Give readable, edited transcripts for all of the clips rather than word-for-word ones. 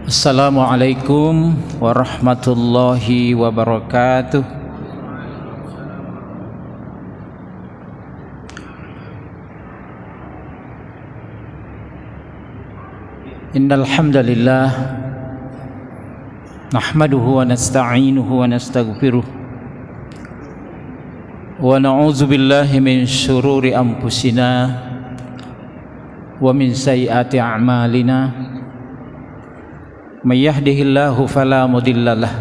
Assalamualaikum warahmatullahi wabarakatuh. Innal hamdalillah nahmaduhu wa nasta'inuhu wa nastaghfiruh wa na'udzu billahi min syururi anfusina wa min sayyiati a'malina. May yahdihillahu fala mudhillalah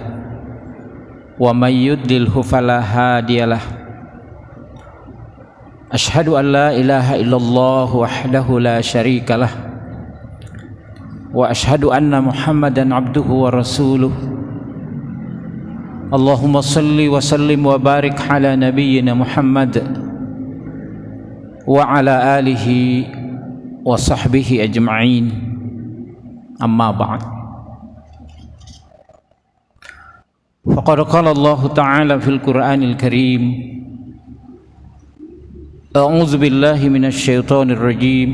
wa may yudlilhu fala hadiyalah. Asyhadu an la ilaha illallah wahdahu la syarikalah wa asyhadu anna Muhammadan abduhu wa rasuluh. Allahumma salli wa sallim wa barik ala nabiyyina Muhammad wa ala alihi wa sahbihi ajma'in. Amma ba'd. Faqad qala Allah Ta'ala fil Qur'anil Karim, A'udzu billahi minasy syaithanir rajim.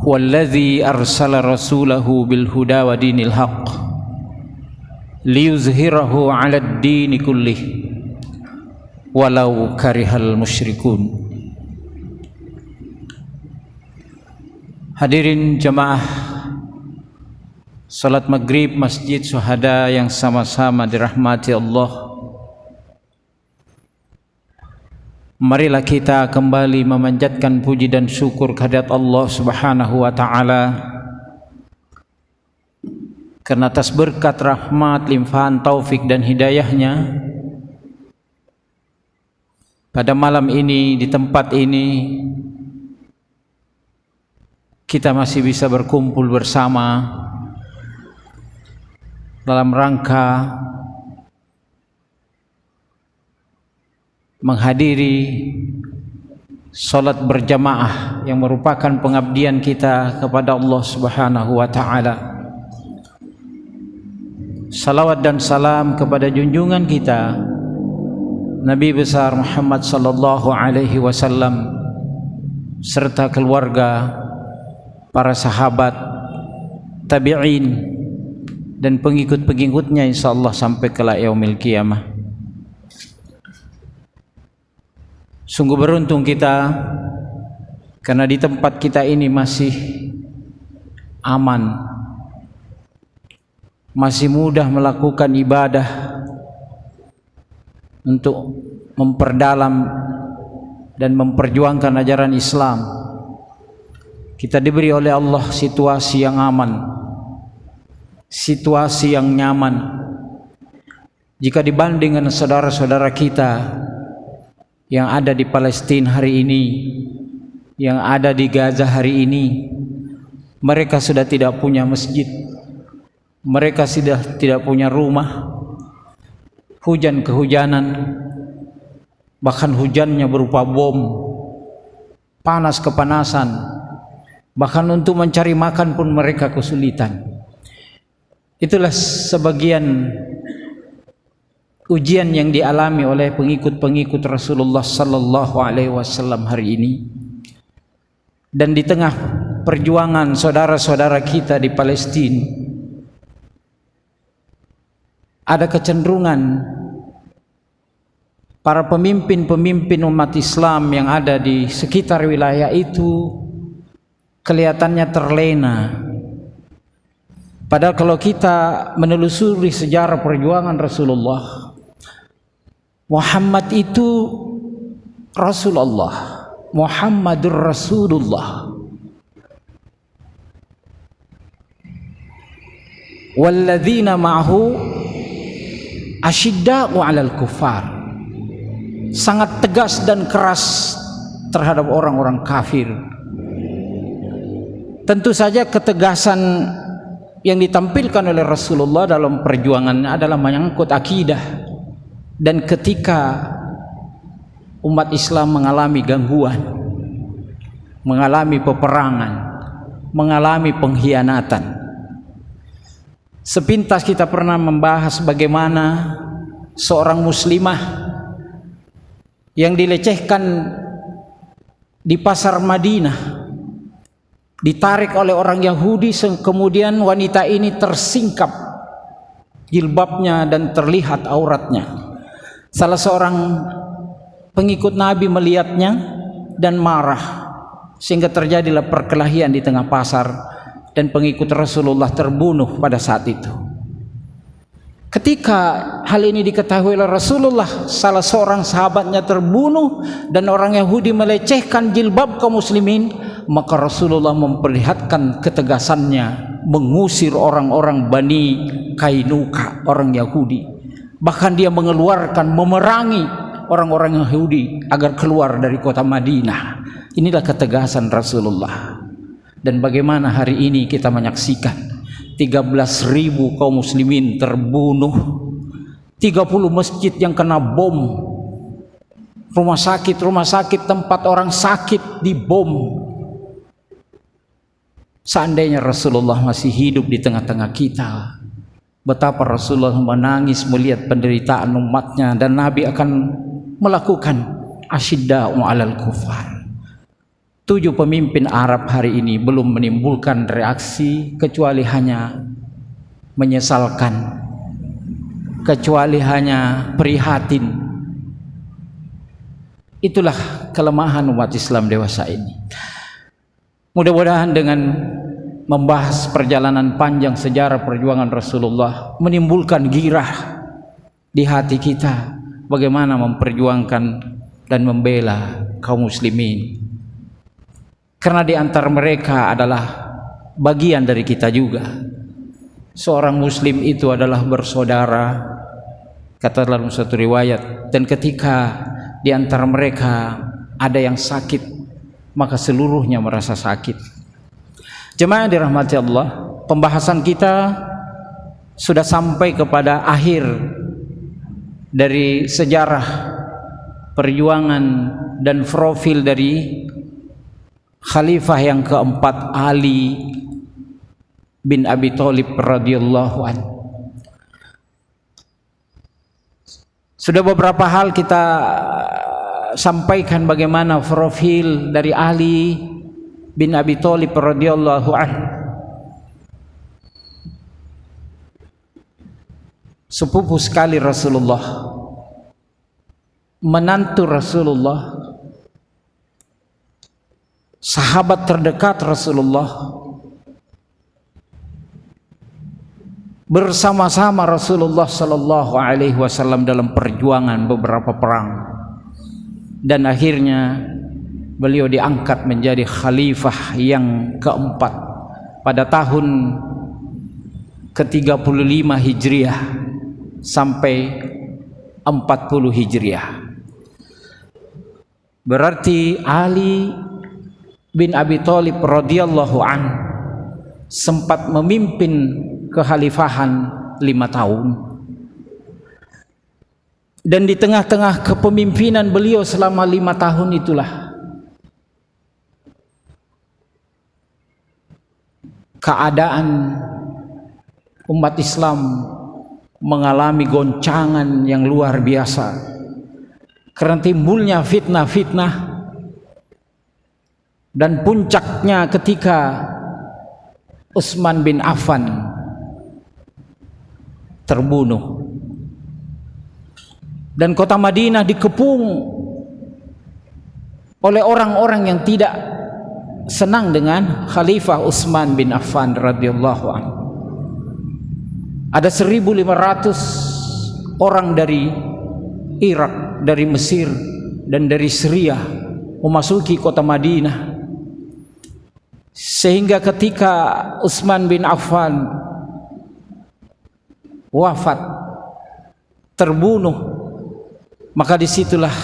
Huwallazi arsala rasulahu bil huda wa dinil haqq liyuzhirahu 'alad dini kullih walau karihal musyrikun. Hadirin jamaah salat maghrib Masjid Syuhada yang sama-sama dirahmati Allah, marilah kita kembali memanjatkan puji dan syukur kehadirat Allah Subhanahu wa Ta'ala karena atas berkat rahmat, limpahan taufik dan hidayahnya pada malam ini di tempat ini kita masih bisa berkumpul bersama dalam rangka menghadiri salat berjamaah yang merupakan pengabdian kita kepada Allah Subhanahu wa Ta'ala. Salawat dan salam kepada junjungan kita Nabi besar Muhammad sallallahu alaihi wasallam serta keluarga, para sahabat, tabi'in dan pengikut-pengikutnya insyaallah sampai kelak yaumil qiyamah. Sungguh beruntung kita karena di tempat kita ini masih aman, masih mudah melakukan ibadah untuk memperdalam dan memperjuangkan ajaran Islam. Kita diberi oleh Allah situasi yang aman, situasi yang nyaman jika dibanding dengan saudara-saudara kita yang ada di Palestina hari ini, yang ada di Gaza hari ini. Mereka sudah tidak punya masjid, mereka sudah tidak punya rumah, hujan kehujanan, bahkan hujannya berupa bom, panas kepanasan, bahkan untuk mencari makan pun mereka kesulitan. Itulah sebagian ujian yang dialami oleh pengikut-pengikut Rasulullah sallallahu alaihi wasallam hari ini. Dan di tengah perjuangan saudara-saudara kita di Palestina, ada kecenderungan para pemimpin-pemimpin umat Islam yang ada di sekitar wilayah itu kelihatannya terlena. Padahal kalau kita menelusuri sejarah perjuangan Rasulullah, Muhammad itu Rasulullah, Muhammadur Rasulullah. Walladzina ma'ahu asyidda'u 'alal kuffar. Sangat tegas dan keras terhadap orang-orang kafir. Tentu saja ketegasan yang ditampilkan oleh Rasulullah dalam perjuangannya adalah menyangkut akidah. Dan ketika umat Islam mengalami gangguan, mengalami peperangan, mengalami pengkhianatan, sepintas kita pernah membahas bagaimana seorang muslimah yang dilecehkan di pasar Madinah ditarik oleh orang Yahudi, kemudian wanita ini tersingkap jilbabnya dan terlihat auratnya. Salah seorang pengikut Nabi melihatnya dan marah, sehingga terjadilah perkelahian di tengah pasar dan pengikut Rasulullah terbunuh pada saat itu. Ketika hal ini diketahui oleh Rasulullah, salah seorang sahabatnya terbunuh dan orang Yahudi melecehkan jilbab kaum muslimin, maka Rasulullah memperlihatkan ketegasannya mengusir orang-orang Bani Kainuka, orang Yahudi. Bahkan dia mengeluarkan, memerangi orang-orang Yahudi agar keluar dari kota Madinah. Inilah ketegasan Rasulullah. Dan bagaimana hari ini kita menyaksikan 13.000 kaum muslimin terbunuh, 30 masjid yang kena bom, rumah sakit tempat orang sakit dibom. Seandainya Rasulullah masih hidup di tengah-tengah kita, betapa Rasulullah menangis melihat penderitaan umatnya, dan Nabi akan melakukan asyidda'u 'alal kufar. 7 pemimpin Arab hari ini belum menimbulkan reaksi kecuali hanya menyesalkan, kecuali hanya prihatin. Itulah kelemahan umat Islam dewasa ini. Mudah-mudahan dengan membahas perjalanan panjang sejarah perjuangan Rasulullah menimbulkan girah di hati kita bagaimana memperjuangkan dan membela kaum muslimin. Karena di antara mereka adalah bagian dari kita juga. Seorang muslim itu adalah bersaudara, kata dalam satu riwayat, dan ketika di antara mereka ada yang sakit, maka seluruhnya merasa sakit. Jemaah dirahmati Allah, pembahasan kita sudah sampai kepada akhir dari sejarah perjuangan dan profil dari Khalifah yang keempat, Ali bin Abi Thalib radhiyallahu anhu. Sudah beberapa hal kita sampaikan bagaimana profil dari Ali bin Abi Thalib radhiyallahu anhu. Sepupu sekali Rasulullah, menantu Rasulullah, sahabat terdekat Rasulullah, bersama-sama Rasulullah sallallahu alaihi wasallam dalam perjuangan beberapa perang, dan akhirnya beliau diangkat menjadi khalifah yang keempat pada tahun ke-35 Hijriah sampai 40 Hijriah. Berarti Ali bin Abi Thalib radhiyallahu an sempat memimpin kekhalifahan 5 tahun, dan di tengah-tengah kepemimpinan beliau selama 5 tahun itulah keadaan umat Islam mengalami goncangan yang luar biasa karena timbulnya fitnah-fitnah. Dan puncaknya ketika Utsman bin Affan terbunuh dan kota Madinah dikepung oleh orang-orang yang tidak senang dengan Khalifah Utsman bin Affan radhiyallahu anhu. Ada 1.500 orang dari Irak, dari Mesir, dan dari Syria memasuki kota Madinah. Sehingga ketika Utsman bin Affan wafat, terbunuh, maka disitulah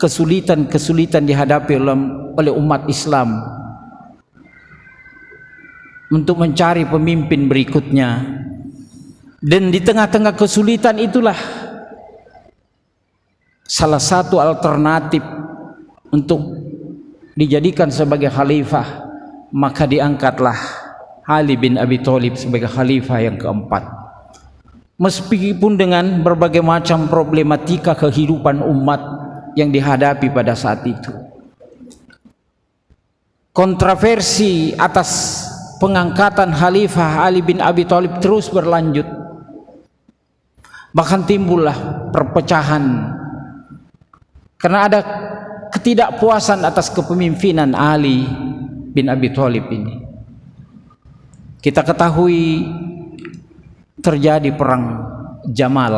kesulitan dihadapi oleh umat Islam untuk mencari pemimpin berikutnya. Dan di tengah-tengah kesulitan itulah salah satu alternatif untuk dijadikan sebagai khalifah, maka diangkatlah Ali bin Abi Thalib sebagai khalifah yang keempat. Meskipun dengan berbagai macam problematika kehidupan umat yang dihadapi pada saat itu. kontroversi atas pengangkatan Khalifah Ali bin Abi Thalib terus berlanjut. Bahkan timbullah perpecahan karena ada ketidakpuasan atas kepemimpinan Ali bin Abi Thalib ini. Kita ketahui terjadi perang Jamal,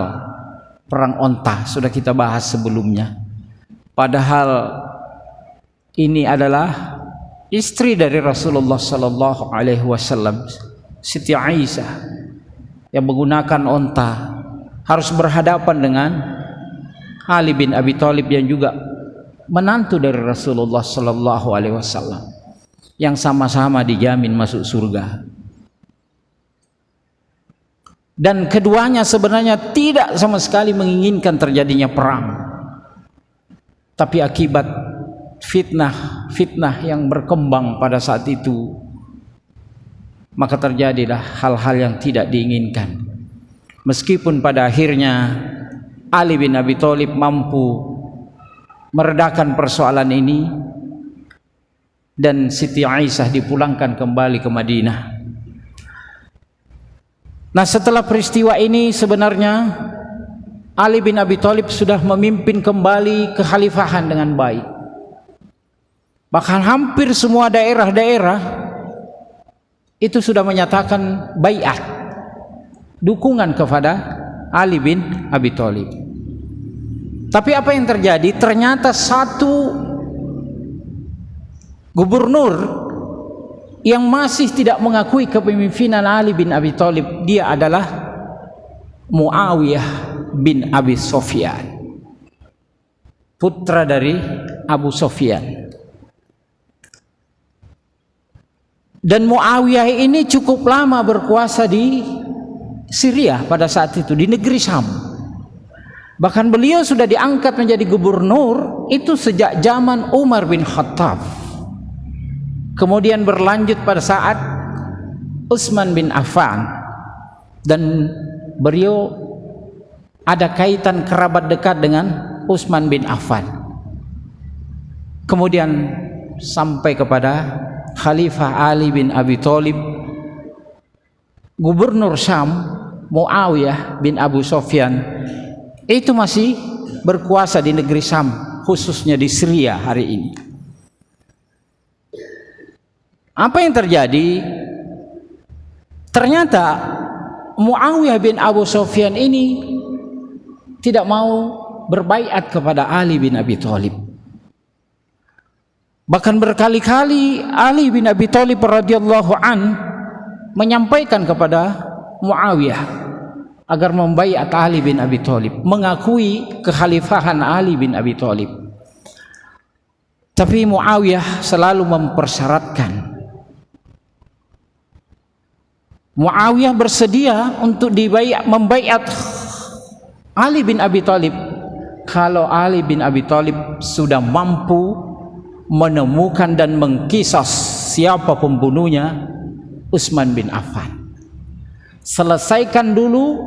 perang onta, sudah kita bahas sebelumnya. Padahal ini adalah istri dari Rasulullah sallallahu alaihi wasallam, Siti Aisyah, yang menggunakan onta harus berhadapan dengan Ali bin Abi Thalib yang juga menantu dari Rasulullah sallallahu alaihi wasallam, yang sama-sama dijamin masuk surga. Dan keduanya sebenarnya tidak sama sekali menginginkan terjadinya perang, tapi akibat fitnah yang berkembang pada saat itu, maka terjadilah hal-hal yang tidak diinginkan. Meskipun pada akhirnya Ali bin Abi Thalib mampu meredakan persoalan ini dan Siti Aisyah dipulangkan kembali ke Madinah. Nah, setelah peristiwa ini sebenarnya Ali bin Abi Thalib sudah memimpin kembali kekhalifahan dengan baik. Bahkan hampir semua daerah-daerah itu sudah menyatakan baiat, dukungan kepada Ali bin Abi Thalib. Tapi apa yang terjadi? Ternyata satu gubernur yang masih tidak mengakui kepemimpinan Ali bin Abi Thalib, dia adalah Muawiyah bin Abi Sufyan, putra dari Abu Sufyan. Dan Muawiyah ini cukup lama berkuasa di Syria pada saat itu, di negeri Syam. Bahkan beliau sudah diangkat menjadi gubernur itu sejak zaman Umar bin Khattab. Kemudian berlanjut pada saat Utsman bin Affan, dan beliau ada kaitan kerabat dekat dengan Utsman bin Affan. Kemudian sampai kepada Khalifah Ali bin Abi Thalib, gubernur Syam Muawiyah bin Abu Sufyan itu masih berkuasa di negeri Syam, khususnya di Syria hari ini. Apa yang terjadi? Ternyata Muawiyah bin Abu Sufyan ini tidak mau berbaiat kepada Ali bin Abi Thalib. Bahkan berkali-kali Ali bin Abi Thalib radhiyallahu an menyampaikan kepada Muawiyah agar membaiat Ali bin Abi Thalib, mengakui kekhalifahan Ali bin Abi Thalib. Tapi Muawiyah selalu mempersyaratkan. Muawiyah bersedia untuk membaiat Ali bin Abi Thalib kalau Ali bin Abi Thalib sudah mampu menemukan dan mengkisas siapa pembunuhnya Utsman bin Affan. Selesaikan dulu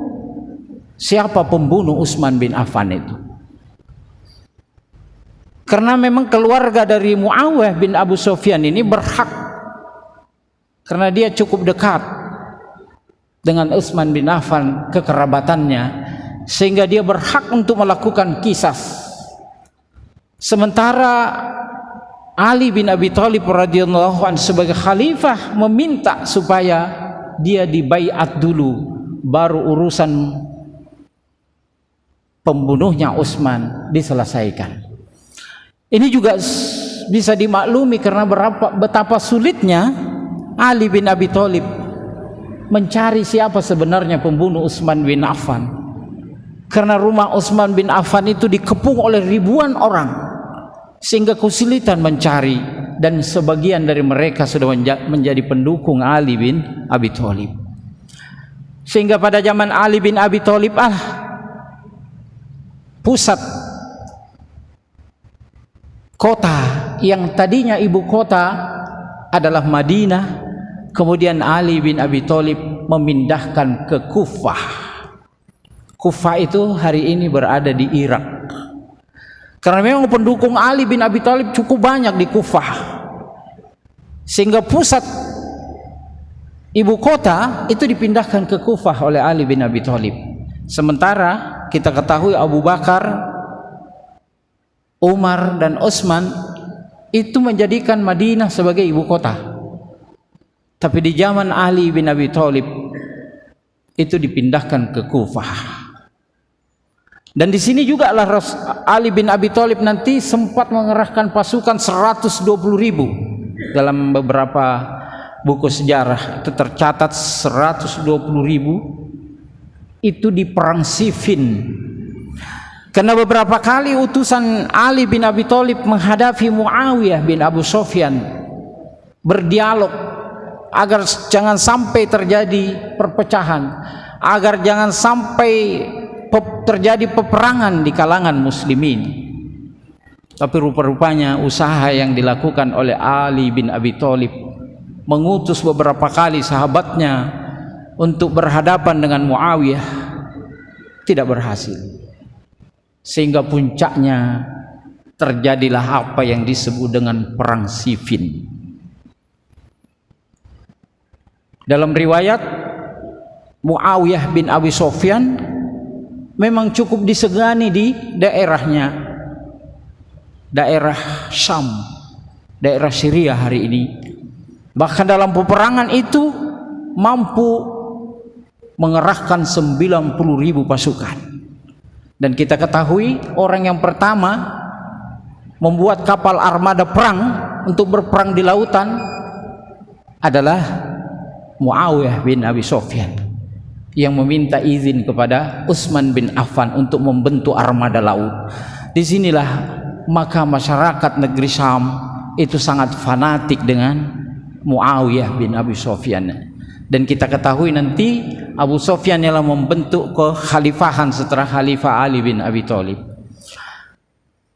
siapa pembunuh Utsman bin Affan itu. Karena memang keluarga dari Muawiyah bin Abu Sufyan ini berhak, karena dia cukup dekat dengan Utsman bin Affan kekerabatannya, sehingga dia berhak untuk melakukan kisas. Sementara Ali bin Abi Thalib radhiyallahu anhu sebagai khalifah meminta supaya dia dibaiat dulu, baru urusan pembunuhnya Utsman diselesaikan. Ini juga bisa dimaklumi karena betapa sulitnya Ali bin Abi Thalib mencari siapa sebenarnya pembunuh Utsman bin Affan, karena rumah Utsman bin Affan itu dikepung oleh ribuan orang, sehingga kesulitan mencari, dan sebagian dari mereka sudah menjadi pendukung Ali bin Abi Thalib. Sehingga pada zaman Ali bin Abi Thalib pusat kota yang tadinya ibu kota adalah Madinah, kemudian Ali bin Abi Thalib memindahkan ke Kufah. Kufah itu hari ini berada di Irak. Karena memang pendukung Ali bin Abi Thalib cukup banyak di Kufah. sehingga pusat ibu kota itu dipindahkan ke Kufah oleh Ali bin Abi Thalib. Sementara kita ketahui Abu Bakar, Umar dan Utsman itu menjadikan Madinah sebagai ibu kota. Tapi di zaman Ali bin Abi Thalib itu dipindahkan ke Kufah. Dan di sini juga Ali bin Abi Thalib nanti sempat mengerahkan pasukan 120.000. Dalam beberapa buku sejarah itu tercatat 120.000 itu di perang Siffin. Karena beberapa kali utusan Ali bin Abi Thalib menghadapi Muawiyah bin Abu Sufyan berdialog agar jangan sampai terjadi perpecahan, agar jangan sampai terjadi peperangan di kalangan muslimin. Tapi rupa-rupanya usaha yang dilakukan oleh Ali bin Abi Thalib mengutus beberapa kali sahabatnya untuk berhadapan dengan Muawiyah tidak berhasil, sehingga puncaknya terjadilah apa yang disebut dengan perang Siffin. Dalam riwayat, Muawiyah bin Abi Sufyan memang cukup disegani di daerahnya, daerah Syam, daerah Syria hari ini. Bahkan dalam peperangan itu mampu mengerahkan 90.000 pasukan. Dan kita ketahui orang yang pertama membuat kapal armada perang untuk berperang di lautan adalah Muawiyah bin Abi Sufyan, yang meminta izin kepada Utsman bin Affan untuk membentuk armada laut. Disinilah maka masyarakat negeri Syam itu sangat fanatik dengan Muawiyah bin Abi Sufyan. Dan kita ketahui nanti Abu Sufyan yang membentuk kekhalifahan setelah Khalifah Ali bin Abi Thalib.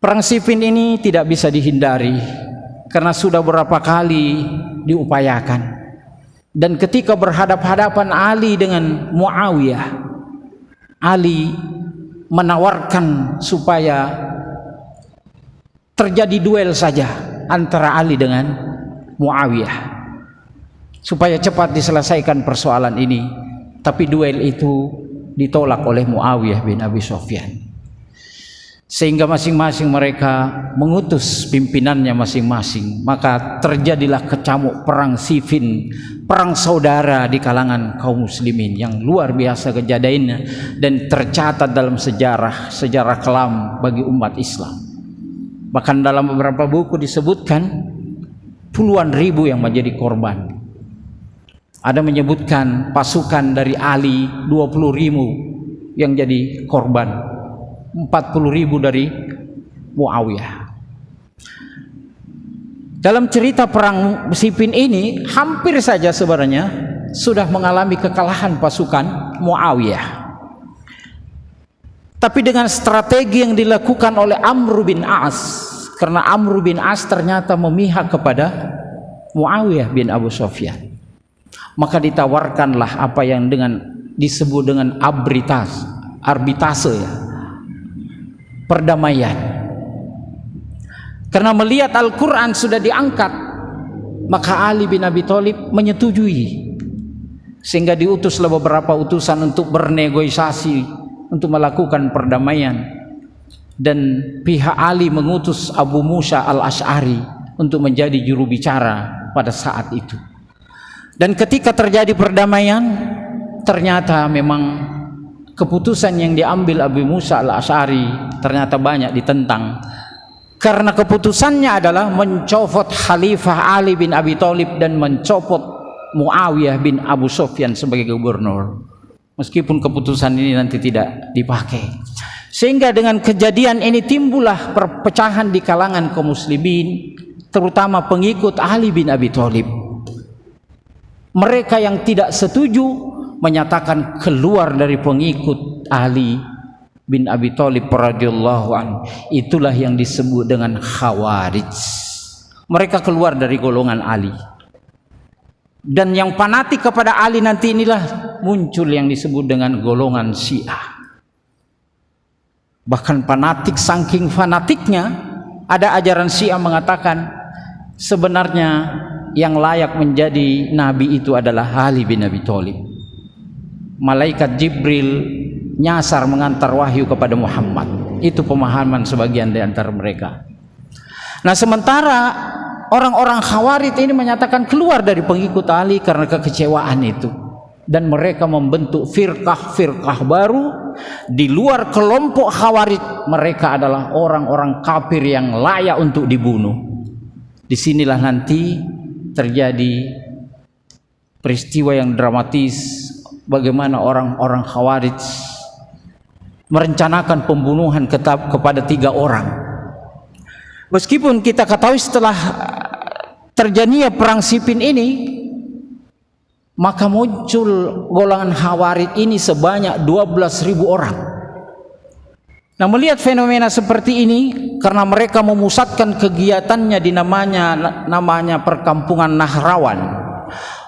Perang Siffin ini tidak bisa dihindari karena sudah berapa kali diupayakan. Dan ketika berhadap-hadapan Ali dengan Muawiyah, Ali menawarkan supaya terjadi duel saja antara Ali dengan Muawiyah supaya cepat diselesaikan persoalan ini. Tapi duel itu ditolak oleh Muawiyah bin Abi Sufyan, sehingga masing-masing mereka mengutus pimpinannya masing-masing. Maka terjadilah kecamuk perang Siffin, perang saudara di kalangan kaum muslimin yang luar biasa kejadiannya dan tercatat dalam sejarah kelam bagi umat Islam. Bahkan dalam beberapa buku disebutkan puluhan ribu yang menjadi korban. Ada menyebutkan pasukan dari Ali 20.000 yang jadi korban, 40.000 dari Muawiyah. Dalam cerita perang Siffin ini hampir saja sebenarnya sudah mengalami kekalahan pasukan Muawiyah. Tapi dengan strategi yang dilakukan oleh Amr bin As, karena Amr bin As ternyata memihak kepada Muawiyah bin Abu Sufyan, maka ditawarkanlah apa yang disebut dengan arbitase ya, perdamaian. Karena melihat Al-Quran sudah diangkat, maka Ali bin Abi Thalib menyetujui, sehingga diutuslah beberapa utusan untuk bernegosiasi, untuk melakukan perdamaian. Dan pihak Ali mengutus Abu Musa al-Ash'ari untuk menjadi juru bicara pada saat itu. Dan ketika terjadi perdamaian, ternyata memang keputusan yang diambil Abu Musa al-Ash'ari ternyata banyak ditentang, karena keputusannya adalah mencopot Khalifah Ali bin Abi Thalib dan mencopot Muawiyah bin Abu Sufyan sebagai gubernur, meskipun keputusan ini nanti tidak dipakai. Sehingga dengan kejadian ini timbullah perpecahan di kalangan kaum muslimin, terutama pengikut Ali bin Abi Thalib. Mereka yang tidak setuju menyatakan keluar dari pengikut Ali bin Abi Thalib radhiyallahu anhu. Itulah yang disebut dengan Khawarij. Mereka keluar dari golongan Ali. Dan yang fanatik kepada Ali nanti inilah muncul yang disebut dengan golongan Syiah. Bahkan fanatik, saking fanatiknya, ada ajaran Syiah mengatakan sebenarnya yang layak menjadi nabi itu adalah Ali bin Abi Thalib. Malaikat Jibril nyasar mengantar wahyu kepada Muhammad. Itu pemahaman sebagian di antara mereka. Nah, sementara orang-orang Khawarij ini menyatakan keluar dari pengikut Ali karena kekecewaan itu, dan mereka membentuk firqah-firqah baru di luar kelompok Khawarij. Mereka adalah orang-orang kafir yang layak untuk dibunuh. Disinilah nanti terjadi peristiwa yang dramatis, bagaimana orang-orang Khawarij merencanakan pembunuhan kepada 3 orang. Meskipun kita ketahui setelah terjadinya perang Siffin ini, maka muncul golongan Khawarij ini sebanyak 12.000 orang. Nah, melihat fenomena seperti ini, karena mereka memusatkan kegiatannya di namanya perkampungan Nahrawan,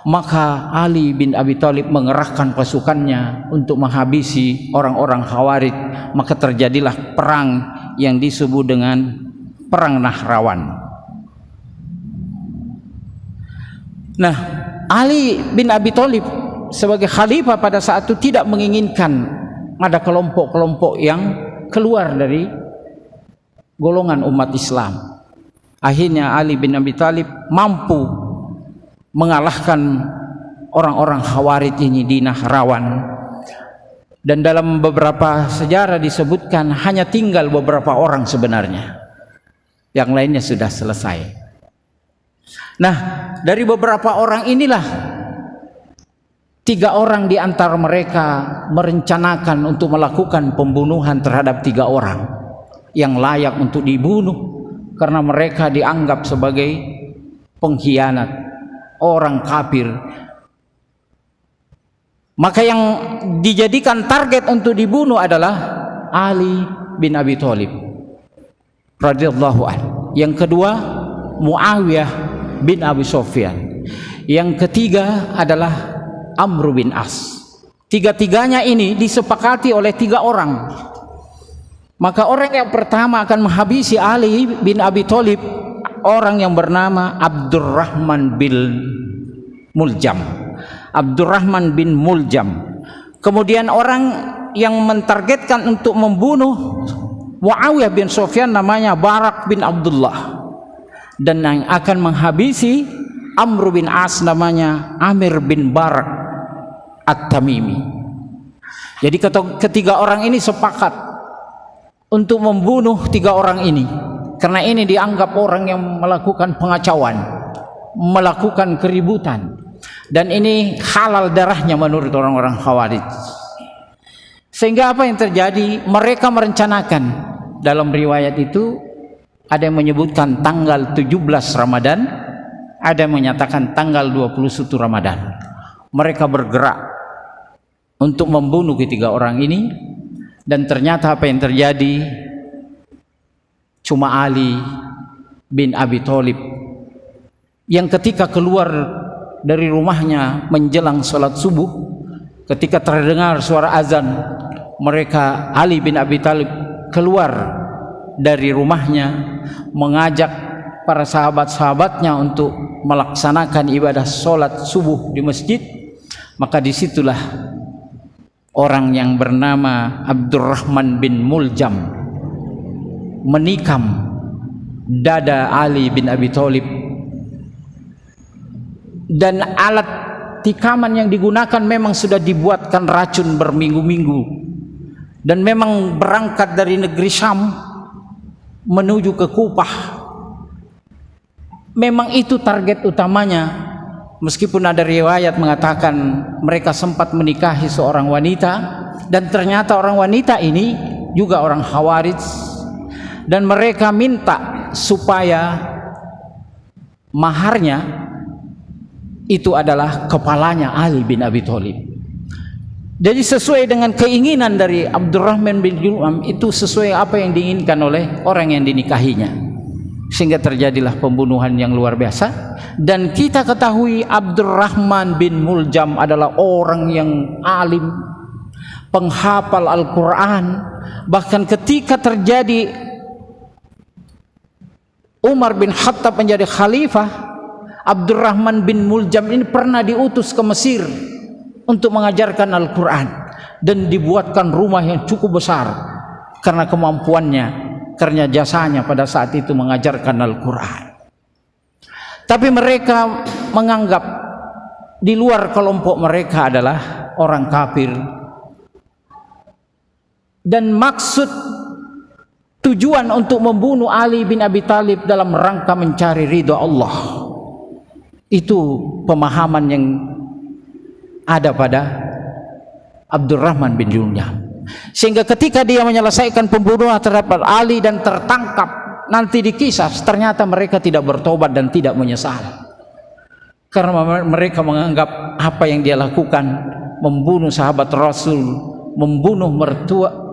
maka Ali bin Abi Thalib mengerahkan pasukannya untuk menghabisi orang-orang Khawarij. Maka terjadilah perang yang disebut dengan Perang Nahrawan. Nah, Ali bin Abi Thalib sebagai khalifah pada saat itu tidak menginginkan ada kelompok-kelompok yang keluar dari golongan umat Islam. Akhirnya Ali bin Abi Thalib mampu mengalahkan orang-orang Khawarij ini di Nahrawan. Dan dalam beberapa sejarah disebutkan hanya tinggal beberapa orang sebenarnya, yang lainnya sudah selesai. Nah, dari beberapa orang inilah 3 orang di antara mereka merencanakan untuk melakukan pembunuhan terhadap 3 orang yang layak untuk dibunuh karena mereka dianggap sebagai pengkhianat, orang kafir. Maka yang dijadikan target untuk dibunuh adalah Ali bin Abi Thalib radhiyallahu anhu. Yang kedua Muawiyah bin Abi Sufyan. Yang ketiga adalah Amr bin As. Tiga-tiganya ini disepakati oleh 3 orang. Maka orang yang pertama akan menghabisi Ali bin Abi Thalib, orang yang bernama Abdurrahman bin Muljam. Abdurrahman bin Muljam. Kemudian orang yang mentargetkan untuk membunuh Muawiyah bin Sufyan namanya Barak bin Abdullah, dan yang akan menghabisi Amr bin As namanya Amir bin Barak At-Tamimi. Jadi ketiga orang ini sepakat untuk membunuh 3 orang ini karena ini dianggap orang yang melakukan pengacauan, melakukan keributan, dan ini halal darahnya menurut orang-orang Khawarij. Sehingga apa yang terjadi? Mereka merencanakan, dalam riwayat itu ada yang menyebutkan tanggal 17 Ramadan, ada yang menyatakan tanggal 21 Ramadan. Mereka bergerak untuk membunuh ketiga orang ini, dan ternyata apa yang terjadi? Cuma Ali bin Abi Thalib yang ketika keluar dari rumahnya menjelang sholat subuh, ketika terdengar suara azan, Ali bin Abi Thalib keluar dari rumahnya mengajak para sahabat-sahabatnya untuk melaksanakan ibadah sholat subuh di masjid. Maka disitulah orang yang bernama Abdurrahman bin Muljam menikam dada Ali bin Abi Thalib, dan alat tikaman yang digunakan memang sudah dibuatkan racun berminggu-minggu, dan memang berangkat dari negeri Syam menuju ke Kufah. Memang itu target utamanya. Meskipun ada riwayat mengatakan mereka sempat menikahi seorang wanita, dan ternyata orang wanita ini juga orang Khawarij, dan mereka minta supaya maharnya itu adalah kepalanya Ali bin Abi Thalib. Jadi sesuai dengan keinginan dari Abdurrahman bin Muljam, itu sesuai apa yang diinginkan oleh orang yang dinikahinya, sehingga terjadilah pembunuhan yang luar biasa. Dan kita ketahui Abdurrahman bin Muljam adalah orang yang alim, penghafal Al-Quran. Bahkan ketika terjadi Umar bin Khattab menjadi khalifah, Abdurrahman bin Muljam ini pernah diutus ke Mesir untuk mengajarkan Al-Quran, dan dibuatkan rumah yang cukup besar karena kemampuannya, karena jasanya pada saat itu mengajarkan Al-Quran. Tapi mereka menganggap di luar kelompok mereka adalah orang kafir, dan maksud tujuan untuk membunuh Ali bin Abi Thalib dalam rangka mencari ridha Allah. Itu pemahaman yang ada pada Abdurrahman bin Muljam. Sehingga ketika dia menyelesaikan pembunuhan terhadap Ali dan tertangkap, nanti dikisah, ternyata mereka tidak bertobat dan tidak menyesal, karena mereka menganggap apa yang dia lakukan, membunuh sahabat Rasul, membunuh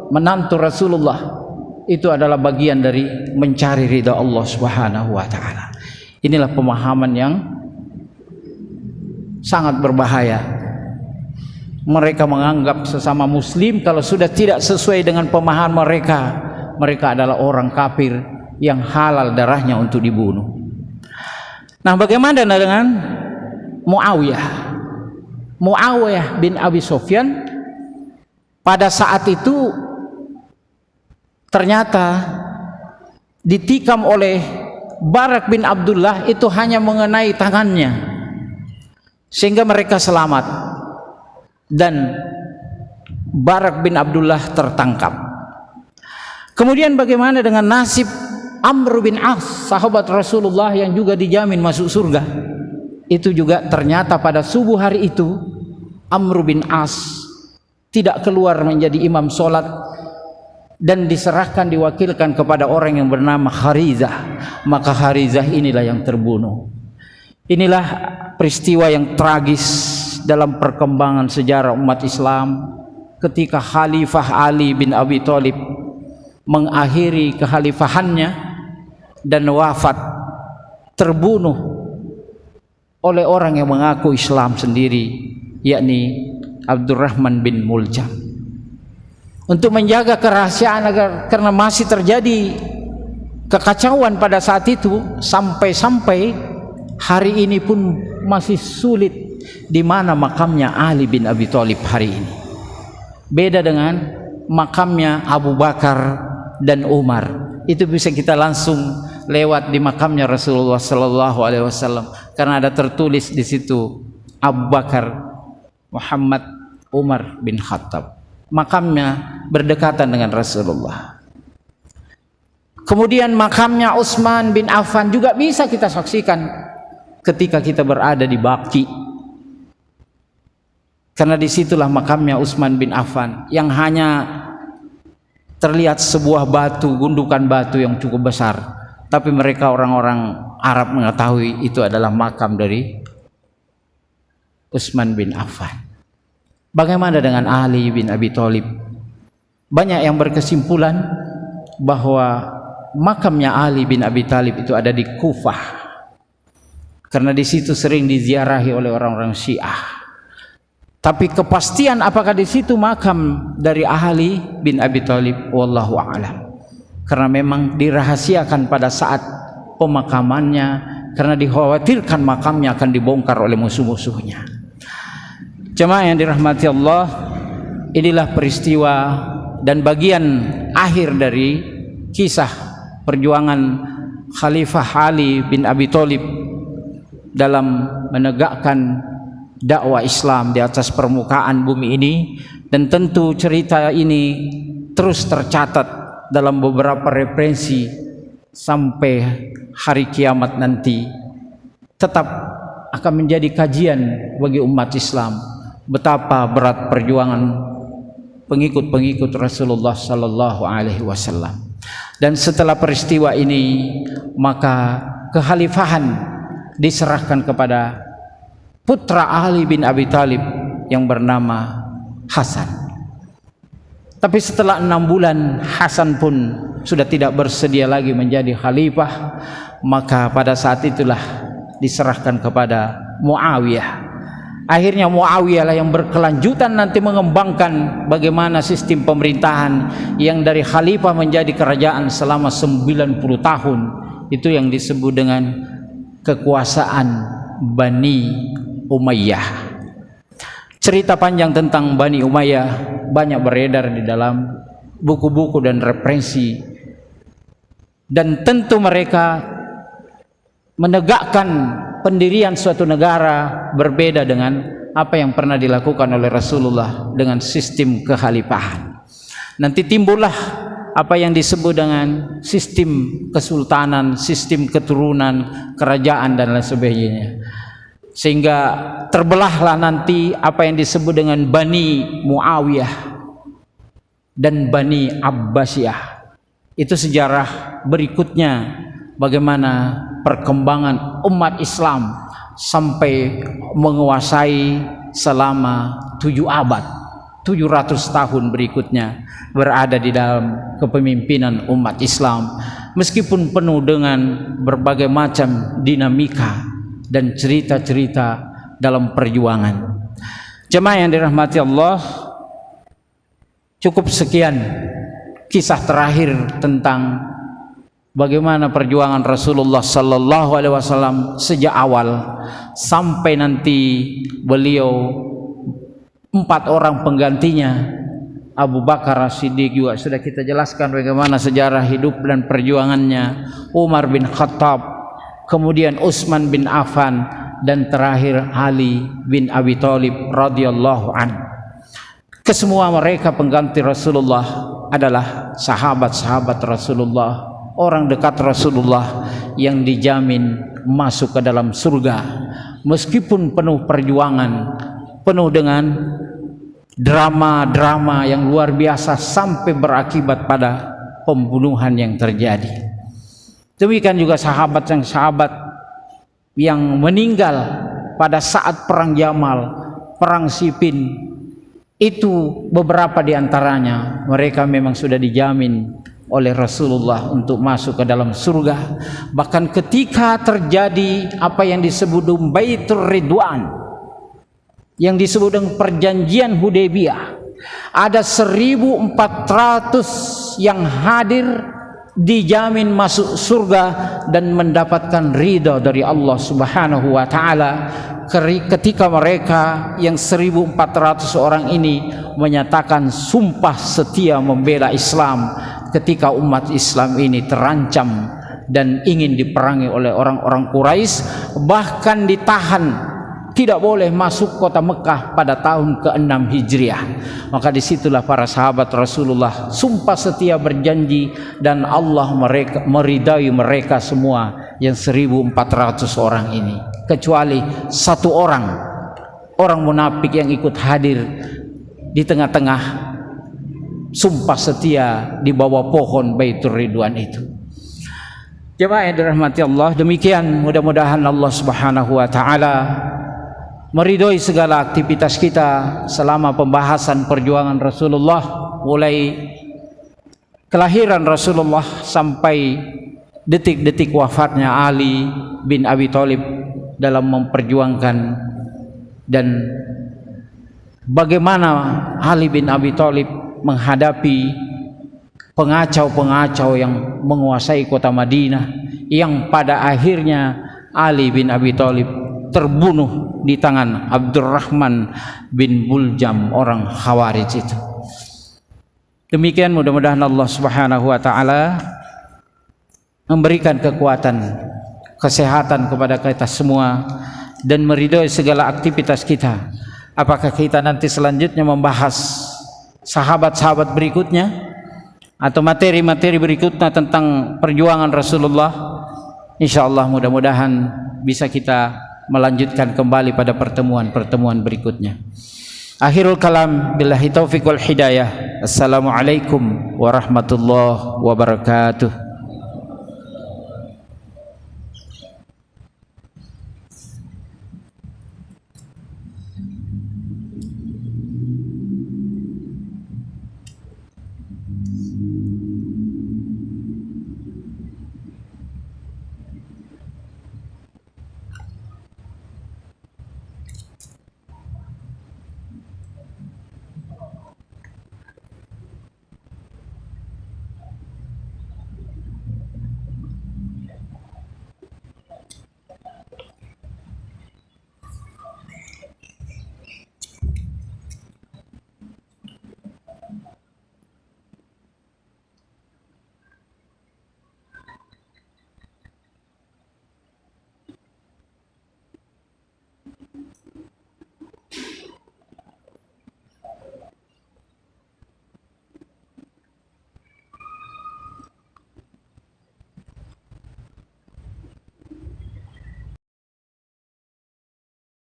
menantu Rasulullah, itu adalah bagian dari mencari ridha Allah Subhanahu wa taala. Inilah pemahaman yang sangat berbahaya. Mereka menganggap sesama muslim kalau sudah tidak sesuai dengan pemahaman mereka, mereka adalah orang kafir yang halal darahnya untuk dibunuh. Nah, bagaimana dengan Muawiyah? Muawiyah bin Abi Sufyan pada saat itu ternyata ditikam oleh Barak bin Abdullah, itu hanya mengenai tangannya, sehingga mereka selamat, dan Barak bin Abdullah tertangkap. Kemudian bagaimana dengan nasib Amr bin As, sahabat Rasulullah yang juga dijamin masuk surga? Itu juga ternyata pada subuh hari itu Amr bin As tidak keluar menjadi imam solat, dan diserahkan, diwakilkan kepada orang yang bernama Harizah. Maka Harizah inilah yang terbunuh. Inilah peristiwa yang tragis dalam perkembangan sejarah umat Islam ketika Khalifah Ali bin Abi Thalib mengakhiri kekhalifahannya dan wafat, terbunuh oleh orang yang mengaku Islam sendiri, yakni Abdurrahman bin Muljam. Untuk menjaga kerahasiaan agar, karena masih terjadi kekacauan pada saat itu, sampai-sampai hari ini pun masih sulit di mana makamnya Ali bin Abi Thalib hari ini. Beda dengan makamnya Abu Bakar dan Umar, itu bisa kita langsung lewat di makamnya Rasulullah sallallahu alaihi wasallam, karena ada tertulis di situ Abu Bakar Muhammad Umar bin Khattab. Makamnya berdekatan dengan Rasulullah. Kemudian makamnya Utsman bin Affan juga bisa kita saksikan ketika kita berada di Baqi, karena disitulah makamnya Utsman bin Affan yang hanya terlihat sebuah batu, gundukan batu yang cukup besar, tapi mereka orang-orang Arab mengetahui itu adalah makam dari Utsman bin Affan. Bagaimana dengan Ali bin Abi Thalib? Banyak yang berkesimpulan bahwa makamnya Ali bin Abi Thalib itu ada di Kufah, karena di situ sering diziarahi oleh orang-orang Syiah. Tapi kepastian apakah di situ makam dari Ali bin Abi Thalib, wallahu a'lam. Karena memang dirahasiakan pada saat pemakamannya, karena dikhawatirkan makamnya akan dibongkar oleh musuh-musuhnya. Jemaah yang dirahmati Allah, inilah peristiwa dan bagian akhir dari kisah perjuangan Khalifah Ali bin Abi Thalib dalam menegakkan dakwah Islam di atas permukaan bumi ini. Dan tentu cerita ini terus tercatat dalam beberapa referensi sampai hari kiamat nanti, tetap akan menjadi kajian bagi umat Islam betapa berat perjuangan pengikut-pengikut Rasulullah sallallahu alaihi wasallam. Dan setelah peristiwa ini, maka kekhalifahan diserahkan kepada putra Ali bin Abi Thalib yang bernama Hasan. Tapi setelah 6 bulan Hasan pun sudah tidak bersedia lagi menjadi khalifah, maka pada saat itulah diserahkan kepada Muawiyah. Akhirnya Muawiyah lah yang berkelanjutan nanti mengembangkan bagaimana sistem pemerintahan yang dari khalifah menjadi kerajaan selama 90 tahun. Itu yang disebut dengan kekuasaan Bani Umayyah. Cerita panjang tentang Bani Umayyah banyak beredar di dalam buku-buku dan referensi, dan tentu mereka menegakkan pendirian suatu negara berbeda dengan apa yang pernah dilakukan oleh Rasulullah dengan sistem kekhalifahan. Nanti timbullah apa yang disebut dengan sistem kesultanan, sistem keturunan, kerajaan dan lain sebagainya. Sehingga terbelahlah nanti apa yang disebut dengan Bani Muawiyah dan Bani Abbasiyah. Itu sejarah berikutnya bagaimana perkembangan umat Islam sampai menguasai selama 7 abad, 700 tahun berikutnya berada di dalam kepemimpinan umat Islam, meskipun penuh dengan berbagai macam dinamika dan cerita-cerita dalam perjuangan. Jemaah yang dirahmati Allah, cukup sekian kisah terakhir tentang bagaimana perjuangan Rasulullah sallallahu alaihi wasallam sejak awal sampai nanti beliau 4 orang penggantinya. Abu Bakar As-Siddiq juga sudah kita jelaskan bagaimana sejarah hidup dan perjuangannya, Umar bin Khattab, kemudian Utsman bin Affan, dan terakhir Ali bin Abi Thalib radhiyallahu an. Kesemua mereka pengganti Rasulullah adalah sahabat-sahabat Rasulullah, orang dekat Rasulullah yang dijamin masuk ke dalam surga meskipun penuh perjuangan, penuh dengan drama-drama yang luar biasa sampai berakibat pada pembunuhan yang terjadi. Demikian juga sahabat yang meninggal pada saat perang Jamal, perang Siffin, itu beberapa di antaranya mereka memang sudah dijamin oleh Rasulullah untuk masuk ke dalam surga. Bahkan ketika terjadi apa yang disebut Baitur Ridwan, yang disebut dengan perjanjian Hudaybiyah, ada 1.400 yang hadir dijamin masuk surga dan mendapatkan ridha dari Allah Subhanahu wa taala ketika mereka yang 1.400 orang ini menyatakan sumpah setia membela Islam ketika umat Islam ini terancam dan ingin diperangi oleh orang-orang Quraisy, bahkan ditahan tidak boleh masuk kota Mekah pada tahun ke-6 Hijriah. Maka disitulah para sahabat Rasulullah sumpah setia berjanji, dan Allah meridai mereka semua yang 1.400 orang ini, kecuali 1 orang munafik yang ikut hadir di tengah-tengah sumpah setia di bawah pohon Baitur Ridwan itu. Jemaah yang dirahmati Allah, demikian mudah-mudahan Allah Subhanahu wa taala meridhoi segala aktivitas kita selama pembahasan perjuangan Rasulullah, mulai kelahiran Rasulullah sampai detik-detik wafatnya Ali bin Abi Thalib dalam memperjuangkan, dan bagaimana Ali bin Abi Thalib menghadapi pengacau-pengacau yang menguasai kota Madinah, yang pada akhirnya Ali bin Abi Thalib terbunuh di tangan Abdurrahman bin Buljam, orang Khawarij itu. Demikian mudah-mudahan Allah Subhanahu wa taala memberikan kekuatan, kesehatan kepada kita semua dan meridhoi segala aktivitas kita. Apakah kita nanti selanjutnya membahas sahabat-sahabat berikutnya atau materi-materi berikutnya tentang perjuangan Rasulullah? Insyaallah mudah-mudahan bisa kita melanjutkan kembali pada pertemuan-pertemuan berikutnya. Akhirul kalam, billahi taufiq wal hidayah. Assalamualaikum warahmatullahi wabarakatuh.